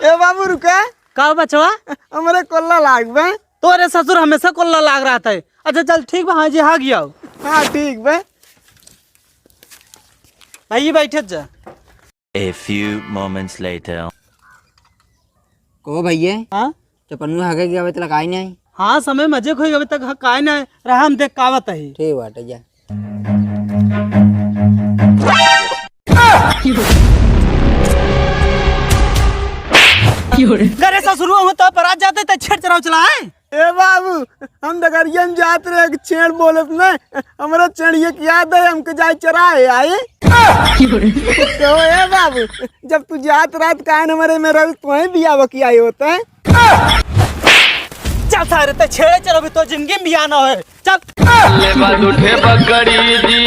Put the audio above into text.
ए बाबू रुका। का बचवा? हमारे कोल्ला लाग बे। तोरे ससुर हमेशा कोल्ला लाग रहा था। अच्छा चल ठीक बा, हाँ जी हाँ गया। हाँ ठीक बे। भाई बैठे जा। A few moments later. को भैया हाँ चपन्नू हगे गया तक आई नहीं। हाँ समय मजे खोई अभी तक काय ना रहा, हम देख कावत है। ठीक बात है जा। घरे ससुर हो तो बरात जाते तो छेड़ चढ़ाव चला है। ए बाबू हम डगरिया में जात रहे छेड़ बोलत न हमारा चढ़िए की याद है हमके जाए चराए आए। तो ए बाबू जब तू जात रात कान हमारे मेरा तुम्हें बियाह की आए होता है। चल सारे तो छेड़े चलो भी तो जिंदगी में बियाह ना हो। चल ले बात उठे बकरी दी